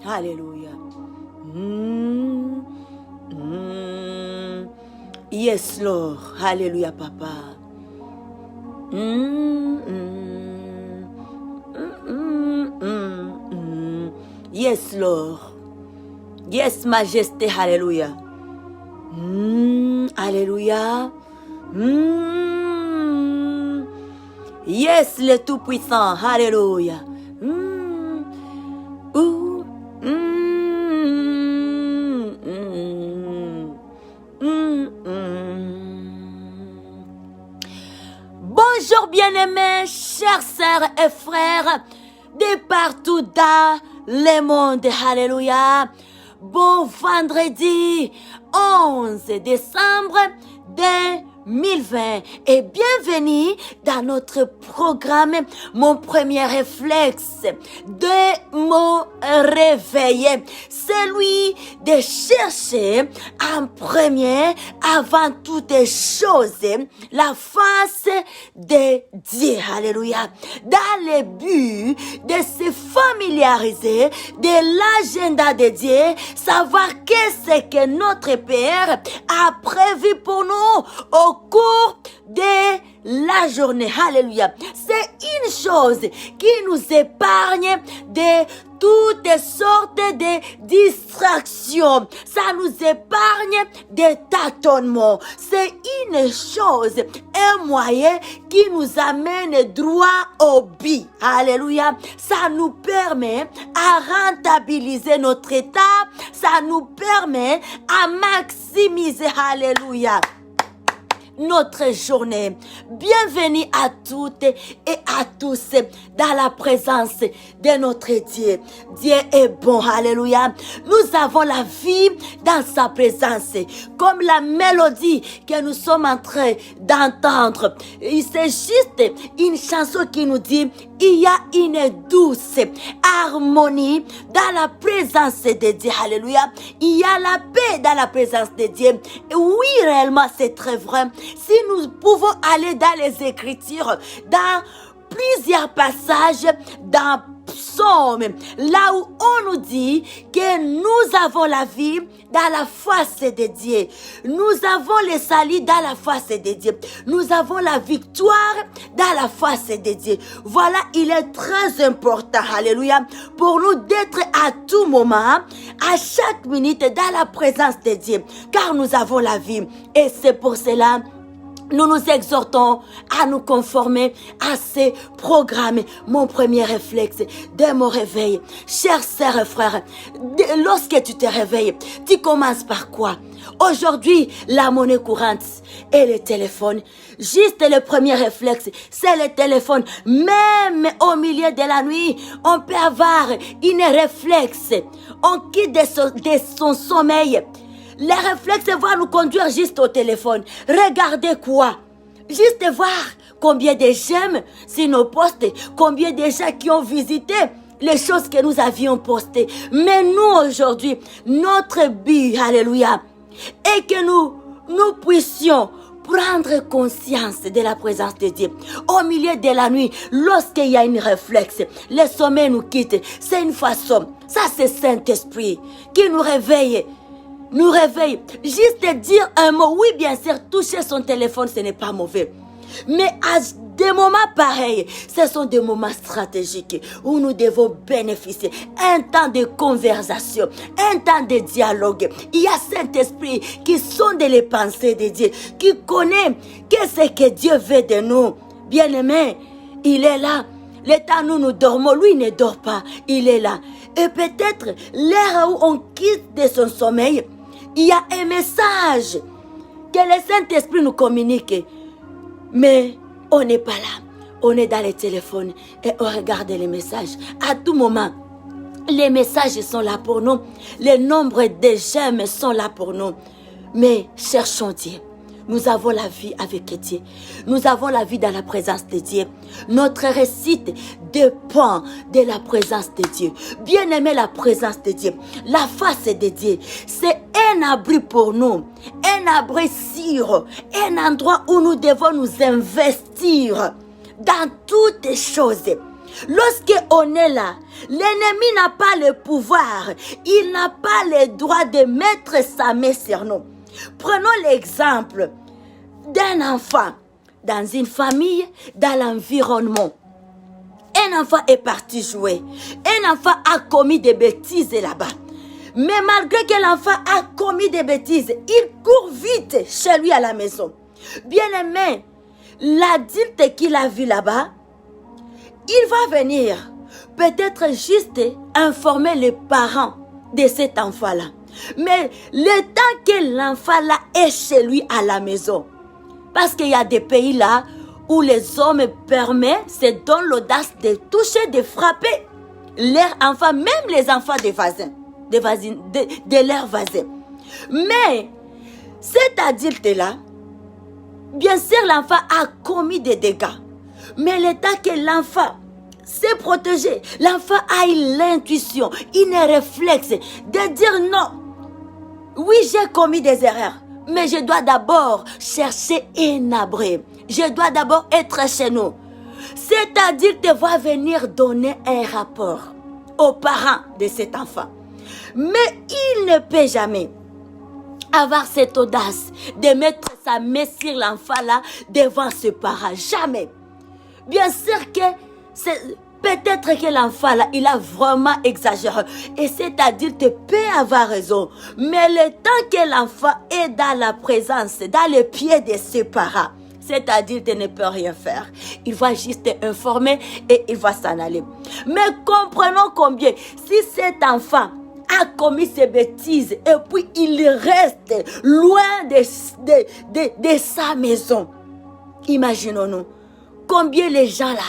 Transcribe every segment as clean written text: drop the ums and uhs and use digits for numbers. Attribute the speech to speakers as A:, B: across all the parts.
A: Alléluia. Mm, mm. Yes, Lord. Alléluia, Papa. Mm, mm, mm, mm, mm. Yes, Lord. Yes, Majesté. Alléluia. Alléluia. Yes, le Tout-Puissant. Alléluia. Bonjour bien-aimés, chers sœurs et frères de partout dans le monde. Alléluia. Bon vendredi 11 décembre 2020 et bienvenue dans notre programme Mon premier réflexe de mon réveil, celui de chercher en premier avant toutes choses la face de Dieu. Alléluia. Dans le but de se familiariser de l'agenda de Dieu, savoir qu'est-ce que notre Père a prévu pour nous au cours de la journée. Alléluia. C'est une chose qui nous épargne de toutes sortes de distractions. Ça nous épargne des tâtonnements. C'est une chose, un moyen qui nous amène droit au but. Alléluia. Ça nous permet à rentabiliser notre état. Ça nous permet à maximiser. Alléluia. Notre journée. Bienvenue à toutes et à tous dans la présence de notre Dieu. Dieu est bon, alléluia. Nous avons la vie dans sa présence, comme la mélodie que nous sommes en train d'entendre. C'est juste une chanson qui nous dit: il y a une douce harmonie dans la présence de Dieu. Alléluia. Il y a la paix dans la présence de Dieu. Et oui, réellement, c'est très vrai. Si nous pouvons aller dans les Écritures, dans plusieurs passages, dans Psaume, là où on nous dit que nous avons la vie dans la face de Dieu. Nous avons le salut dans la face de Dieu. Nous avons la victoire dans la face de Dieu. Voilà, il est très important, alléluia, pour nous d'être à tout moment, à chaque minute dans la présence de Dieu, car nous avons la vie. Et c'est pour cela nous nous exhortons à nous conformer à ces programmes. Mon premier réflexe dès mon réveil. Chers sœurs et frères, lorsque tu te réveilles, tu commences par quoi? Aujourd'hui, la monnaie courante et le téléphone. Juste le premier réflexe, c'est le téléphone. Même au milieu de la nuit, on peut avoir une réflexe. On quitte de son sommeil. Les réflexes vont nous conduire juste au téléphone. Regardez quoi? Juste voir combien de j'aime sur nos posts, combien de gens qui ont visité les choses que nous avions postées. Mais nous aujourd'hui, notre but, alléluia, est que nous puissions prendre conscience de la présence de Dieu. Au milieu de la nuit, lorsqu'il y a une réflexe, le sommeil nous quitte. C'est une façon. Ça, c'est Saint-Esprit qui nous réveille. Nous réveille. Juste dire un mot. Oui, bien sûr, toucher son téléphone, ce n'est pas mauvais. Mais à des moments pareils, ce sont des moments stratégiques où nous devons bénéficier. Un temps de conversation, un temps de dialogue. Il y a Saint-Esprit qui sonde les pensées de Dieu, qui connaît qu'est-ce que Dieu veut de nous. Bien-aimé, il est là. Le temps où nous dormons, lui ne dort pas. Il est là. Et peut-être l'heure où on quitte de son sommeil, il y a un message que le Saint-Esprit nous communique. Mais on n'est pas là. On est dans les téléphones et on regarde les messages. À tout moment, les messages sont là pour nous. Les nombres de j'aime sont là pour nous. Mais cherchons Dieu. Nous avons la vie avec Dieu. Nous avons la vie dans la présence de Dieu. Notre réussite dépend de la présence de Dieu. Bien aimer la présence de Dieu. La face de Dieu. C'est un abri pour nous. Un abri sûr. Un endroit où nous devons nous investir dans toutes choses. Lorsqu'on est là, l'ennemi n'a pas le pouvoir, il n'a pas le droit de mettre sa main sur nous. Prenons l'exemple d'un enfant dans une famille, dans l'environnement. Un enfant est parti jouer. Un enfant a commis des bêtises là-bas. Mais malgré que l'enfant a commis des bêtises, il court vite chez lui à la maison. Bien-aimé, l'adulte qu'il a vu là-bas, il va venir peut-être juste informer les parents de cet enfant-là. Mais le temps que l'enfant-là est chez lui à la maison, parce qu'il y a des pays là où les hommes permettent, se donnent l'audace de toucher, de frapper leurs enfants, même les enfants des voisins, de leurs voisins. Mais cet adulte-là, bien sûr l'enfant a commis des dégâts. Mais le temps que l'enfant s'est protégé, l'enfant a eu l'intuition, une réflexe de dire non. Oui, j'ai commis des erreurs, mais je dois d'abord chercher un abri. Je dois d'abord être chez nous. Cet adulte va venir donner un rapport aux parents de cet enfant. Mais il ne peut jamais avoir cette audace de mettre sa main sur l'enfant là devant ses parents. Jamais. Bien sûr que peut-être que l'enfant là, il a vraiment exagéré. Et cet adulte peut avoir raison. Mais le temps que l'enfant est dans la présence, dans les pieds de ses parents, cet adulte ne peut rien faire. Il va juste informer et il va s'en aller. Mais comprenons combien, si cet enfant a commis ses bêtises et puis il reste loin de sa maison, imaginons-nous combien les gens là,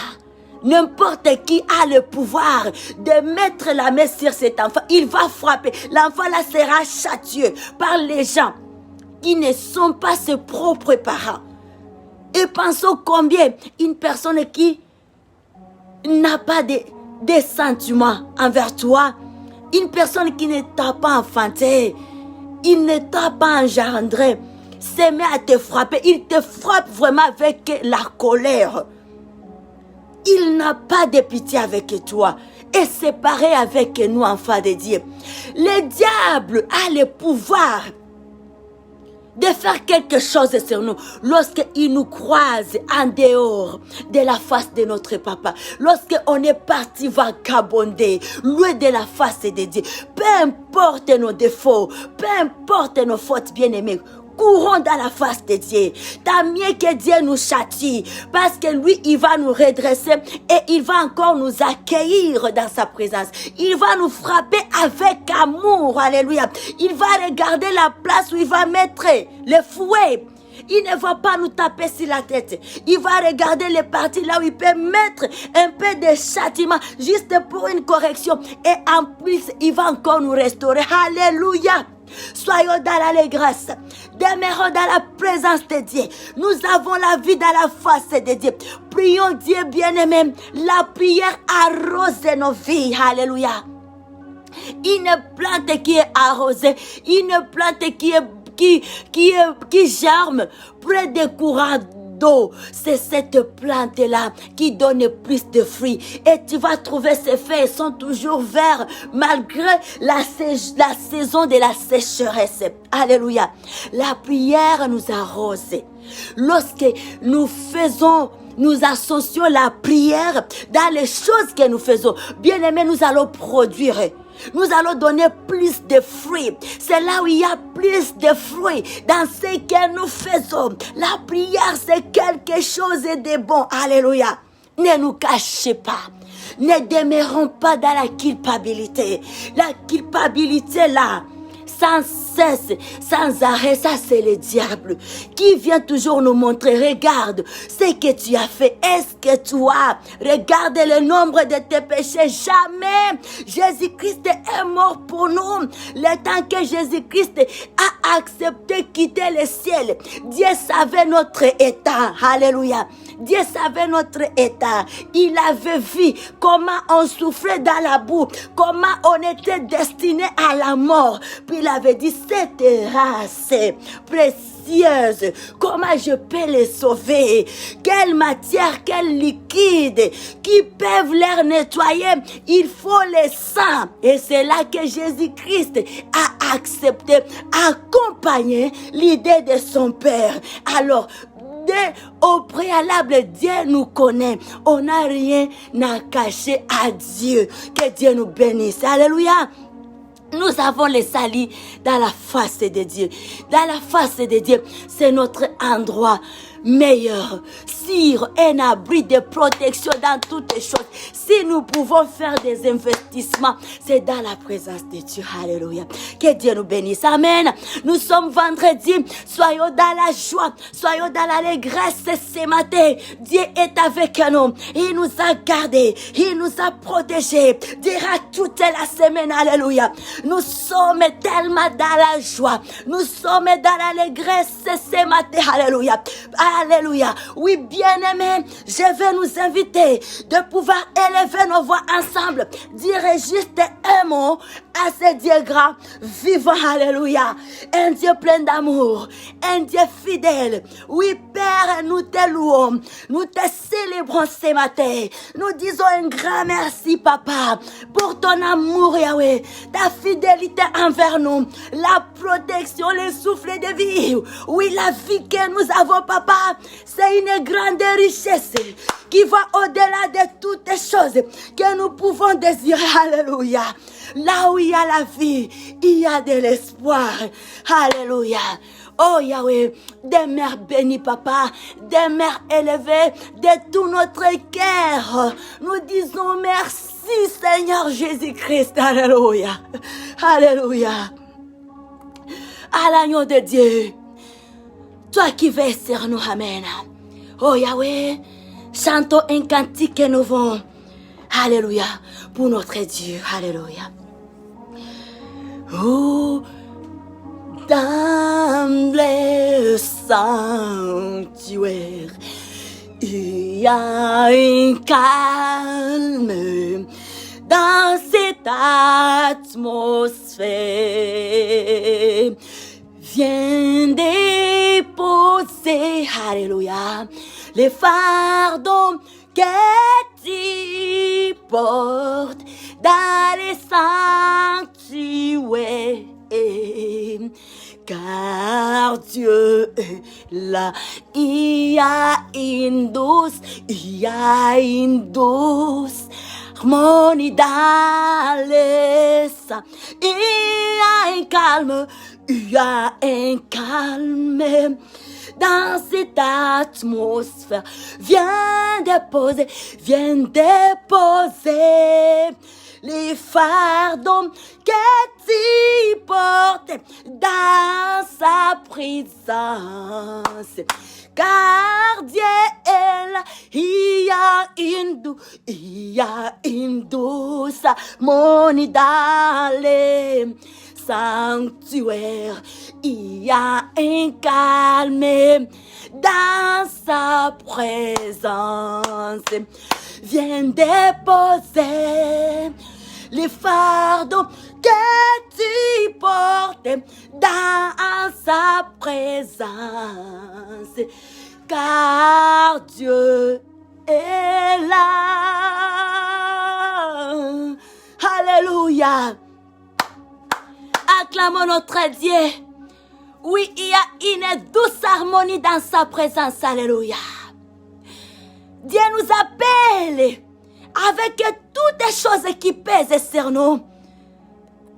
A: n'importe qui a le pouvoir de mettre la main sur cet enfant, il va frapper. L'enfant là sera châtié par les gens qui ne sont pas ses propres parents. Et pensons combien une personne qui n'a pas de sentiments envers toi, une personne qui ne t'a pas enfanté, il ne t'a pas engendré, se met à te frapper, il te frappe vraiment avec la colère. Il n'a pas de pitié avec toi. Et c'est pareil avec nous, enfants de Dieu. Le diable a le pouvoir de faire quelque chose sur nous lorsqu'il nous croise en dehors de la face de notre papa. Lorsqu'on est parti vagabonder, loin de la face de Dieu. Peu importe nos défauts, peu importe nos fautes, bien-aimés, courons dans la face de Dieu. Tant mieux que Dieu nous châtie, parce que lui, il va nous redresser et il va encore nous accueillir dans sa présence. Il va nous frapper avec amour. Alléluia. Il va regarder la place où il va mettre le fouet. Il ne va pas nous taper sur la tête. Il va regarder les parties là où il peut mettre un peu de châtiment juste pour une correction. Et en plus, il va encore nous restaurer. Alléluia. Soyons dans l'allégresse, demeurons dans la présence de Dieu. Nous avons la vie dans la face de Dieu. Prions Dieu bien-aimé. La prière arrose nos vies. Alléluia. Une plante qui est arrosée, une plante qui germe près des courants d'eau, c'est cette plante-là qui donne plus de fruits. Et tu vas trouver ces feuilles sont toujours verts malgré la saison de la sécheresse. Alléluia. La prière nous arrose. Lorsque nous associons la prière dans les choses que nous faisons, bien aimé, nous allons produire. Nous allons donner plus de fruits. C'est là où il y a plus de fruits dans ce que nous faisons. La prière, c'est quelque chose de bon. Alléluia. Ne nous cachez pas. Ne demeurons pas dans la culpabilité. La culpabilité là, sans cesse, sans arrêt, ça c'est le diable qui vient toujours nous montrer, regarde ce que tu as fait, est-ce que toi, regarde le nombre de tes péchés, jamais Jésus-Christ est mort pour nous, le temps que Jésus-Christ accepté quitter le ciel. Dieu savait notre état. Alléluia. Dieu savait notre état. Il avait vu comment on souffrait dans la boue, comment on était destiné à la mort. Puis il avait dit, cette race précieuse, comment je peux les sauver? Quelle matière, quel liquide qui peuvent les nettoyer? Il faut le sang. Et c'est là que Jésus-Christ a accepté, accompagné l'idée de son Père. Alors, au préalable, Dieu nous connaît. On n'a rien à cacher à Dieu. Que Dieu nous bénisse. Alléluia. Nous avons les salis dans la face de Dieu. Dans la face de Dieu, c'est notre endroit meilleur, sur un abri de protection dans toutes les choses. Si nous pouvons faire des investissements, c'est dans la présence de Dieu. Alléluia. Que Dieu nous bénisse. Amen. Nous sommes vendredi. Soyons dans la joie. Soyons dans l'allégresse ce matin. Dieu est avec nous. Il nous a gardés. Il nous a protégés. Dira toute la semaine. Alléluia. Nous sommes tellement dans la joie. Nous sommes dans l'allégresse ce matin. Alléluia. Alléluia. Oui, bien-aimés, je vais nous inviter de pouvoir élever nos voix ensemble. Dire juste un mot à ce Dieu grand, vivant. Alléluia. Un Dieu plein d'amour. Un Dieu fidèle. Oui, Père, nous te louons. Nous te célébrons ce matin. Nous disons un grand merci, Papa, pour ton amour, Yahweh. Ta fidélité envers nous. La protection, le souffle de vie. Oui, la vie que nous avons, Papa, c'est une grande richesse qui va au-delà de toutes les choses que nous pouvons désirer. Alléluia. Là où il y a la vie, il y a de l'espoir. Alléluia. Oh Yahweh, demeure béni, Papa, demeure élevé de tout notre cœur. Nous disons merci, Seigneur Jésus-Christ. Alléluia. Alléluia. À l'agneau de Dieu. Toi qui veilles sur nous, amen. Oh Yahweh, chantons un cantique nouveau. Alléluia, pour notre Dieu. Alléluia. Oh, dans le sanctuaire, il y a un calme dans cette atmosphère. Viens déposer, alléluia, les fardeaux que tu portes dans les sanctuaires. Car Dieu est là, il y a une douce harmonie dans les saints. Il y a un calme, il y a un calme dans cette atmosphère. Viens déposer les fardeaux que tu portes dans sa présence. Car Dieu est là, il y a une douce harmonie dans les sanctuaires. Il y a un calme dans sa présence. Viens déposer les fardeaux que tu portes dans sa présence. Car Dieu est là. Alléluia. Acclamons notre Dieu. Oui, il y a une douce harmonie dans sa présence. Alléluia. Dieu nous appelle avec toutes les choses qui pèsent sur nous.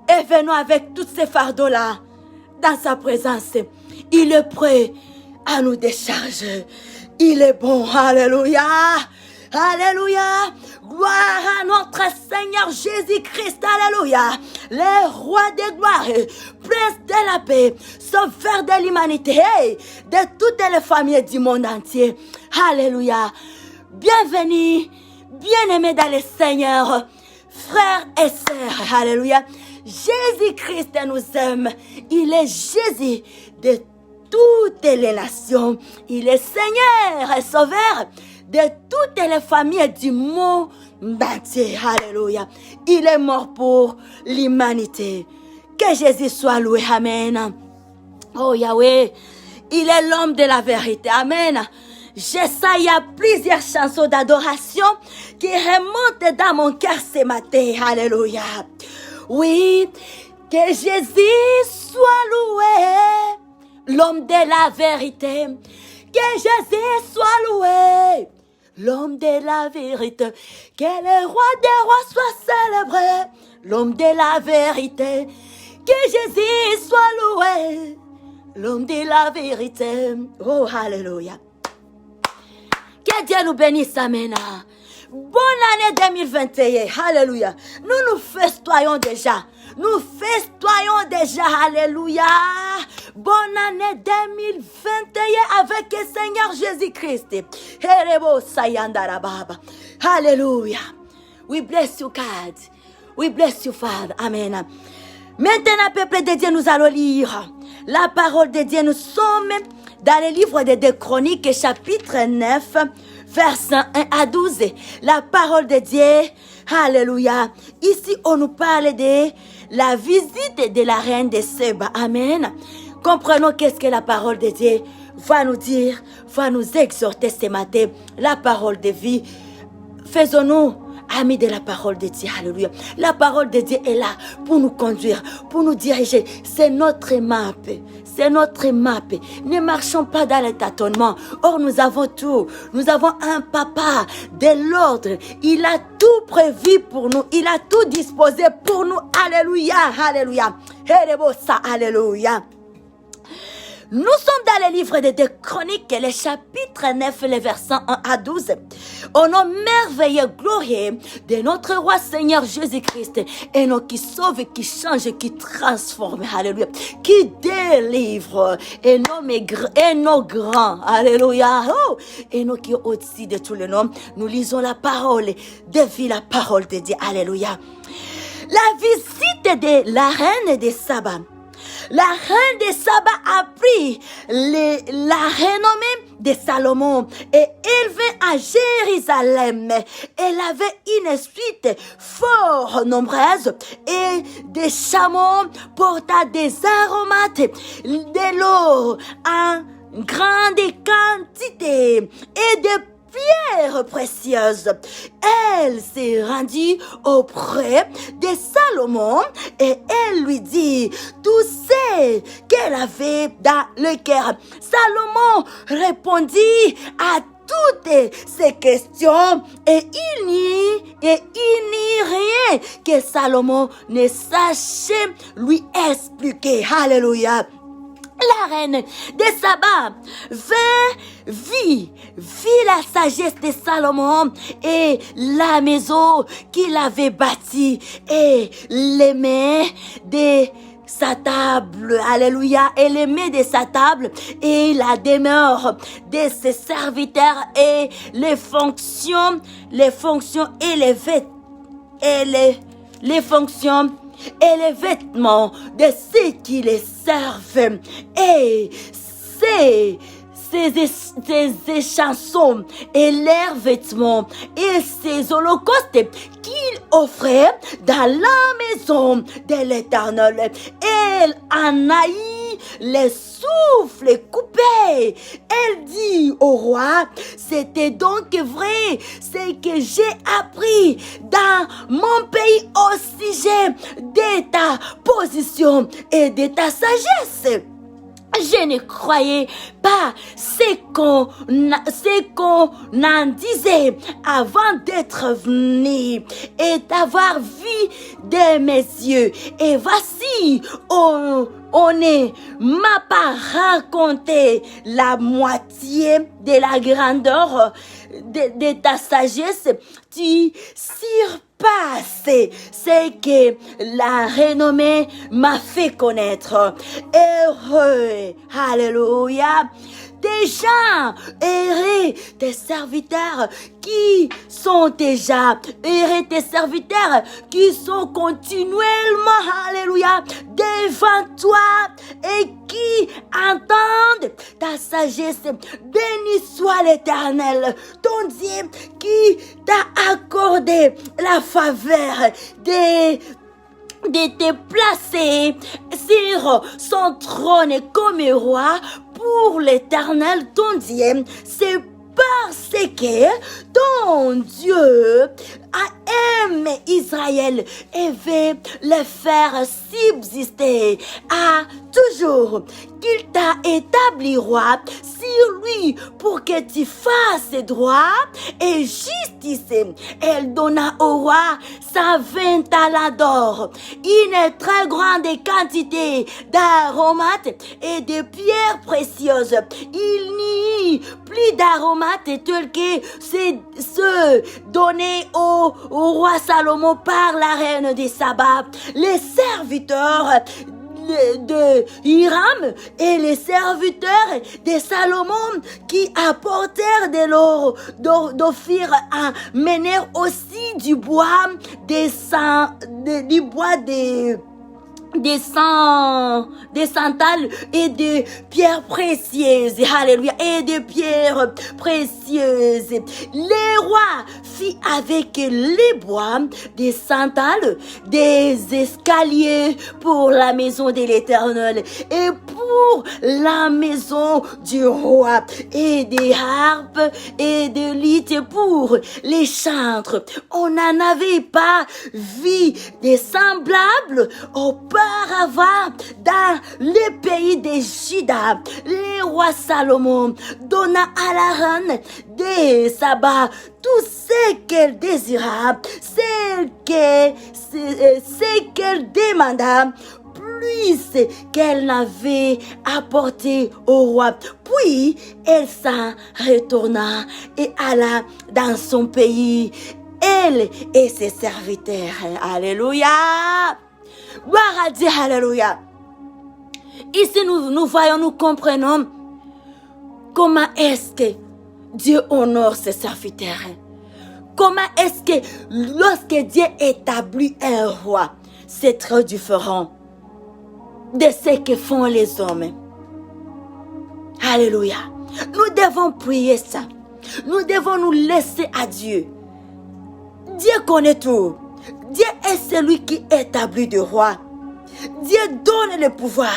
A: Et venons avec tous ces fardeaux-là dans sa présence. Il est prêt à nous décharger. Il est bon. Alléluia. Alléluia. Gloire à notre Seigneur Jésus-Christ. Alléluia. Le roi des gloires, prince de la paix, sauveur de l'humanité, de toutes les familles du monde entier. Alléluia. Bienvenue, bien-aimés dans le Seigneur. frères et sœurs, alléluia, Jésus-Christ nous aime. Il est Jésus de toutes les nations. Il est Seigneur et Sauveur de toutes les familles du monde entier. Alléluia. Il est mort pour l'humanité. Que Jésus soit loué. Amen. Oh Yahweh, il est l'homme de la vérité. Amen. Il y a plusieurs chansons d'adoration qui remontent dans mon cœur ce matin. Alléluia. Oui, que Jésus soit loué, l'homme de la vérité. Que Jésus soit loué, l'homme de la vérité. Que le roi des rois soit célébré, l'homme de la vérité. Que Jésus soit loué, l'homme de la vérité. Oh, alléluia. Que Dieu nous bénisse, amen. Bonne année 2021, alléluia. Nous nous festoyons déjà. Nous festoyons déjà, alléluia. Bonne année 2021 avec le Seigneur Jésus-Christ. Alléluia. We bless you, God. We bless you, Father. Amen. Maintenant, peuple de Dieu, nous allons lire la parole de Dieu. Nous sommes dans le livre des 2 Chroniques, chapitre 9, versets 1 à 12. La parole de Dieu, alléluia. Ici, on nous parle de la visite de la reine de Séba. Amen. Comprenons qu'est-ce que la parole de Dieu va nous dire, va nous exhorter ce matin. La parole de vie. Faisons-nous amis de la parole de Dieu. Alléluia. La parole de Dieu est là pour nous conduire, pour nous diriger. C'est notre map. C'est notre map. Ne marchons pas dans le tâtonnement. Or, nous avons tout. Nous avons un papa de l'ordre. Il a tout prévu pour nous. Il a tout disposé pour nous. Alléluia. Alléluia. Alléluia. Nous sommes dans le livre des 2 Chroniques, le chapitre 9, les versets 1 à 12. Au nom merveilleux, glorieux de notre roi Seigneur Jésus-Christ, et nous qui sauve, qui change, qui transforme, alléluia, qui délivre, et nos grands, alléluia, oh, et nous qui au-dessus de tous les noms, nous lisons la parole de vie, la parole de Dieu, alléluia. La visite de la reine de Saba. La reine de Saba a pris la renommée de Salomon et elle vint à Jérusalem. Elle avait une suite fort nombreuse et des chameaux portant des aromates, de l'eau en grande quantité et de pierres précieuses. Elle s'est rendue auprès de Salomon et elle lui dit tout ce qu'elle avait dans le cœur. Salomon répondit à toutes ces questions et il n'y rien que Salomon ne sachait lui expliquer. Alléluia. La reine de Saba vit la sagesse de Salomon et la maison qu'il avait bâtie et les mains de sa table, alléluia, et les mains de sa table et la demeure de ses serviteurs et les fonctions et les fonctions et les vêtements de ceux qui les servent et ces chansons et leurs vêtements et ces holocaustes qu'il offrait dans la maison de l'Éternel. Elle en haït les souffles coupés. Elle dit au roi, c'était donc vrai ce que j'ai appris dans mon pays au sujet de ta position et de ta sagesse. Je ne croyais pas ce qu'on en disait avant d'être venu et d'avoir vu de mes yeux. Et voici, on m'a pas raconté la moitié de la grandeur de ta sagesse. Tu surpasses ce que la renommée m'a fait connaître. Heureux, alléluia, des gens errés, tes serviteurs qui sont déjà errés, tes serviteurs qui sont continuellement, alléluia, devant toi et qui entendent ta sagesse. Béni soit l'Éternel, ton Dieu, qui t'a accordé la faveur de te placer sur son trône comme roi pour l'Éternel, ton Dieu. C'est parce que ton Dieu a aimé Israël et veut le faire subsister à toujours, qu'il t'a établi roi sur lui pour que tu fasses droit et justice. Elle donna au roi 120 talents d'or, une très grande quantité d'aromates et de pierres précieuses. Il n'y eut plus d'aromates tels que ceux donnés au roi Salomon par la reine de Saba. Les serviteurs de Hiram et les serviteurs de Salomon qui apportèrent de l'or d'Ophir menèrent aussi du bois des sandales et de pierres précieuses, alléluia, et de pierres précieuses. Le roi fit avec les bois des sandales des escaliers pour la maison de l'Éternel et pour la maison du roi, et des harpes et des luttes pour les chantres. On n'en avait pas vu des semblables auparavant dans le pays de Juda. Le roi Salomon donna à la reine de Saba tout ce qu'elle désira, ce qu'elle demanda, plus qu'elle n'avait apporté au roi. Puis elle s'en retourna et alla dans son pays, elle et ses serviteurs. Alléluia. Gloire à Dieu, alléluia. Ici, nous voyons, nous comprenons comment est-ce que Dieu honore ses serviteurs. Comment est-ce que lorsque Dieu établit un roi, c'est très différent de ce que font les hommes. Alléluia. Nous devons prier ça. Nous devons nous laisser à Dieu. Dieu connaît tout. Dieu est celui qui établit le roi. Dieu donne le pouvoir.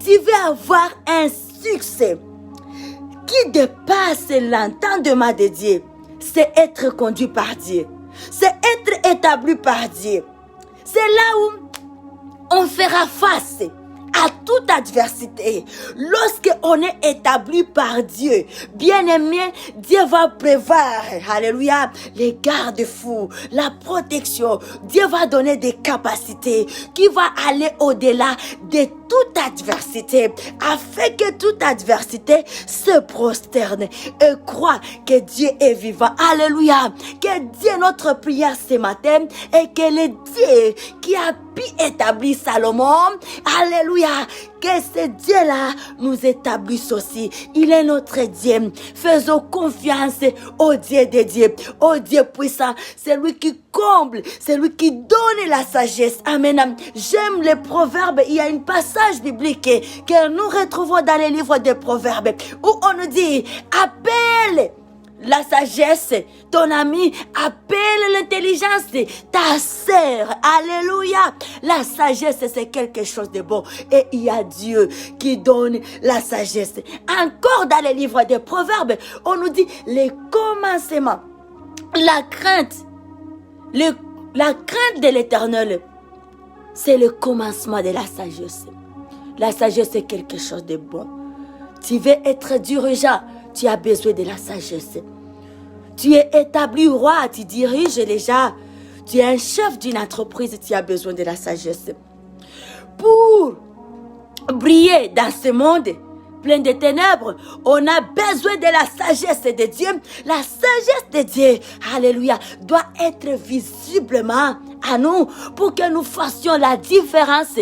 A: Tu veux avoir un succès qui dépasse l'entendement de Dieu. C'est être conduit par Dieu. C'est être établi par Dieu. C'est là où on fera face à toute adversité. Lorsque on est établi par Dieu, bien aimé, Dieu va prévoir, alléluia, les garde-fous, la protection. Dieu va donner des capacités qui vont aller au-delà de toute adversité, afin que toute adversité se prosterne et croit que Dieu est vivant. Alléluia. Que Dieu est notre prière ce matin et que le Dieu qui a pu établir Salomon, alléluia, que ce Dieu-là nous établisse aussi. Il est notre Dieu. Faisons confiance au Dieu des dieux, au Dieu puissant. C'est lui qui comble, c'est lui qui donne la sagesse. Amen. J'aime les proverbes. Il y a un passage biblique que nous retrouvons dans les livres des proverbes où on nous dit, appelle la sagesse, ton ami, appelle l'intelligence, ta sœur. Alléluia. La sagesse, c'est quelque chose de bon. Et il y a Dieu qui donne la sagesse. Encore dans les livres des proverbes, on nous dit les commencements. La crainte de l'Éternel, c'est le commencement de la sagesse. La sagesse, c'est quelque chose de bon. Tu veux être dirigeant, tu as besoin de la sagesse. Tu es établi roi, tu diriges les gens. Tu es un chef d'une entreprise, tu as besoin de la sagesse. Pour briller dans ce monde plein de ténèbres, on a besoin de la sagesse de Dieu. La sagesse de Dieu, alléluia, doit être visiblement à nous pour que nous fassions la différence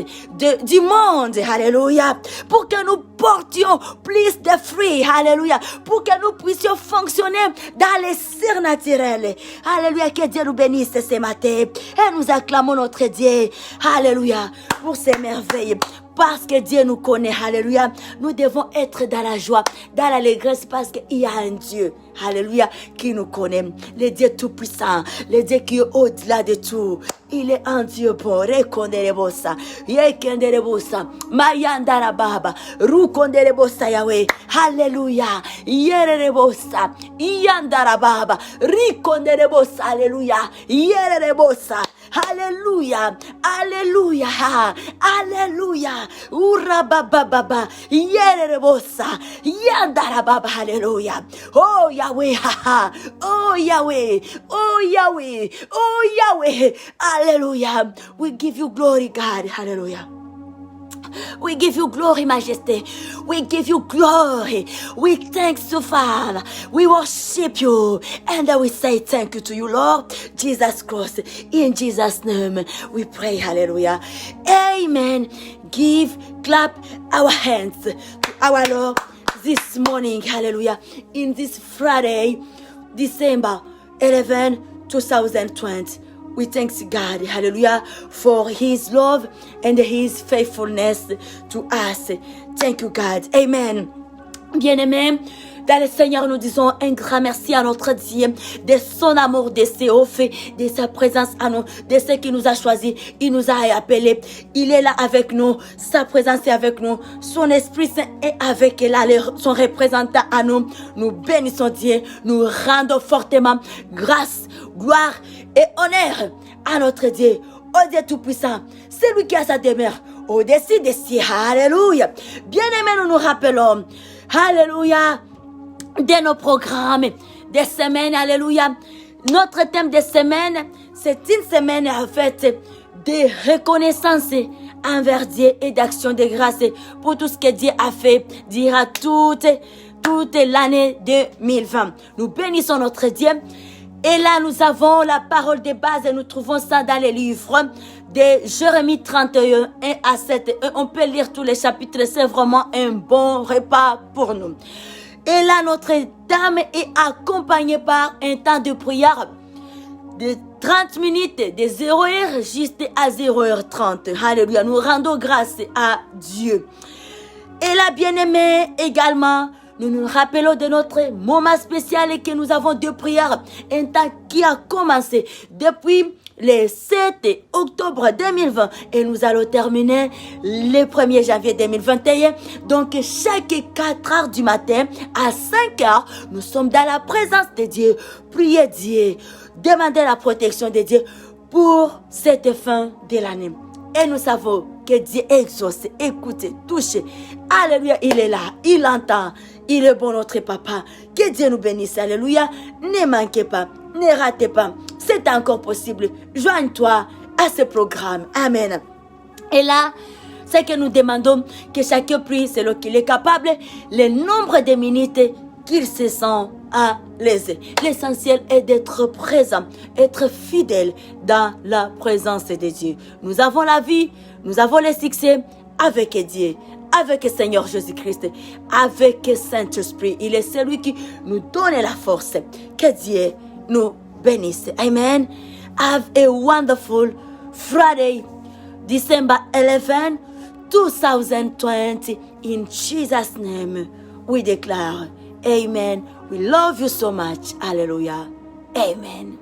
A: du monde, alléluia, pour que nous portions plus de fruits. Alléluia. Pour que nous puissions fonctionner dans les sphères naturelles. Alléluia. Que Dieu nous bénisse ce matin. Et nous acclamons notre Dieu. Alléluia. Pour ces merveilles. Parce que Dieu nous connaît, alléluia, nous devons être dans la joie, dans l'allégresse, parce qu'il y a un Dieu, alléluia, qui nous connaît, le Dieu tout-puissant, le Dieu qui est au-delà de tout. Il est un Dieu bon, rekonderebosa, yekenderebosa, mayandara baba, rukonderebosa Yahweh, alléluia, yererebosa, yandara baba, rikonderebosa, alléluia, yererebosa, alléluia, alléluia, alléluia. Ura baba baba, yerebosa, yandara baba, hallelujah. Oh Yahweh, oh Yahweh, oh Yahweh, oh Yahweh, hallelujah. We give you glory, God, hallelujah. We give you glory, Majesty. We give you glory. We thank you, Father. We worship you. And we say thank you to you, Lord Jesus Christ. In Jesus' name, we pray. Hallelujah. Amen. Clap our hands to our Lord this morning. Hallelujah. In this Friday, December 11, 2020. We thank God, hallelujah, for His love and His faithfulness to us. Thank you, God. Amen. Bien-aimés, dans le Seigneur, nous disons un grand merci à notre Dieu de son amour, de ses offres, de sa présence à nous, de ce qu'il nous a choisi. Il nous a appelés. Il est là avec nous. Sa présence est avec nous. Son Esprit Saint est avec là, son représentant à nous. Nous bénissons Dieu. Nous rendons fortement grâce, gloire et honneur à notre Dieu, au Dieu Tout-Puissant. C'est lui qui a sa demeure au-dessus des cieux. Alléluia. Bien-aimés, nous nous rappelons, alléluia, de nos programmes, des semaines, alléluia. Notre thème de semaine, c'est une semaine en fait de reconnaissance envers Dieu et d'action de grâce pour tout ce que Dieu a fait, dira toute l'année 2020. Nous bénissons notre Dieu. Et là, nous avons la parole de base et nous trouvons ça dans les livres de Jérémie 31, 1 à 7. On peut lire tous les chapitres, c'est vraiment un bon repas pour nous. Et là, notre dame est accompagnée par un temps de prière de 30 minutes, de 0h jusqu'à 0h30. Alléluia, nous rendons grâce à Dieu. Et là, bien-aimés, également, nous nous rappelons de notre moment spécial et que nous avons deux prières, un temps qui a commencé depuis le 7 octobre 2020 et nous allons terminer le 1er janvier 2021. Donc, chaque 4 heures du matin à 5 heures, nous sommes dans la présence de Dieu. Priez Dieu, demandez la protection de Dieu pour cette fin de l'année. Et nous savons que Dieu exauce, écoute, touche. Alléluia, il est là, il entend. Il est bon notre papa. Que Dieu nous bénisse. Alléluia. Ne manquez pas, ne ratez pas. C'est encore possible. Joigne-toi à ce programme. Amen. Et là, c'est que nous demandons que chacun prie selon qu'il est capable, le nombre de minutes qu'il se sent à l'aise. L'essentiel est d'être présent, être fidèle dans la présence de Dieu. Nous avons la vie, nous avons le succès avec Dieu, avec le Seigneur Jésus-Christ, avec le Saint-Esprit. Il est celui qui nous donne la force. Que Dieu nous bénisse. Amen. Have a wonderful Friday, December 11, 2020. In Jesus' name, we declare, Amen. We love you so much. Hallelujah. Amen.